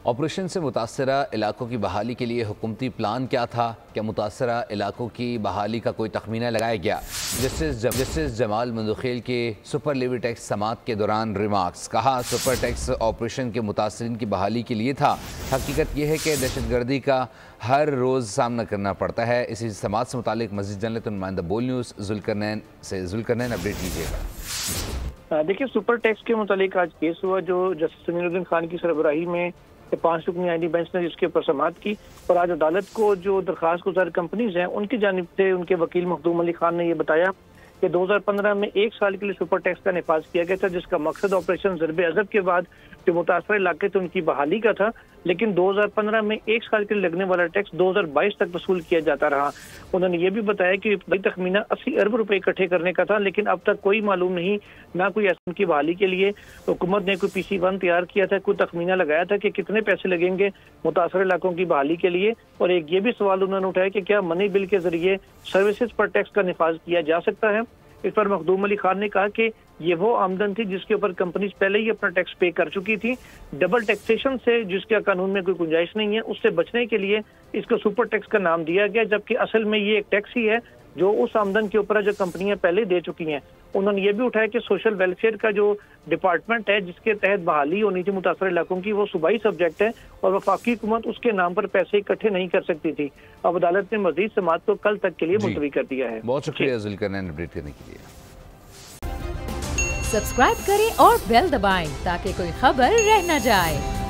Operation से मुतासरा इलाकों की बहाली के लिए हुकूमती प्लान क्या था? क्या मुतासरा इलाकों की बहाली का कोई तखमीना लगाया गया? जस्टिस जमाल मंदुखेल के सुपर लेवी टैक्स समात के दौरान रिमार्क्स। कहा, सुपर टैक्स ऑपरेशन के मुतासरीन की बहाली के लिए था। हकीकत यह है कि दहशतगर्दी का हर रोज़ सामना करना पड़ता है। इसी समात से मुतालिक मज़ीद जान लेते नुमाइंदा बोल न्यूज़ जुल्करनैन अपडेट कीजिएगा। देखिए, सुपर टैक्स के मुतालिक आज केस हुआ जो जस्टिस समीरुद्दीन खान की सरबराही में 5 रुकनी आईनी बेंच ने जिसके ऊपर समाअत की और आज अदालत को जो दरखास्त गुजार कंपनीज हैं उनकी जानिब से उनके वकील मखदूम अली खान ने यह बताया कि 2015 में 1 साल के लिए सुपर टैक्स का नफाज किया गया था, जिसका मकसद ऑपरेशन ज़रबे अज़ब के बाद जो मुतासर इलाके थे उनकी बहाली का था। लेकिन 2015 में 1 साल के लिए लगने वाला टैक्स 2022 तक वसूल किया जाता रहा। उन्होंने ये भी बताया कि तखमीना 80 अरब रुपए इकट्ठे करने का था, लेकिन अब तक कोई मालूम नहीं, ना कोई ऐसा की बहाली के लिए हुकूमत ने कोई PC1 तैयार किया था, कोई तखमीना लगाया था कि कितने पैसे लगेंगे मुतासर इलाकों की बहाली के लिए। और एक ये भी सवाल उन्होंने उठाया कि क्या मनी बिल के जरिए सर्विसेज पर टैक्स का नफाज किया जा सकता है। इस पर मखदूम अली खान ने कहा कि ये वो आमदन थी जिसके ऊपर कंपनीज पहले ही अपना टैक्स पे कर चुकी थी। डबल टैक्सेशन से जिसका कानून में कोई गुंजाइश नहीं है, उससे बचने के लिए इसको सुपर टैक्स का नाम दिया गया, जबकि असल में ये एक टैक्स ही है जो उस आमदन के ऊपर जो कंपनियां पहले दे चुकी हैं। उन्होंने ये भी उठाया कि सोशल वेलफेयर का जो डिपार्टमेंट है जिसके तहत बहाली होनी थी मुतासर इलाकों की, वो सूबाई सब्जेक्ट है और वफाकी हुकूमत उसके नाम पर पैसे इकट्ठे नहीं कर सकती थी। अब अदालत ने मजीद समाअत को कल तक के लिए मुलतवी कर दिया है। बहुत शुक्रिया जुल्करनैन अपडेट करने के लिए। सब्सक्राइब करें और बेल दबाएं ताकि कोई खबर रह न जाए।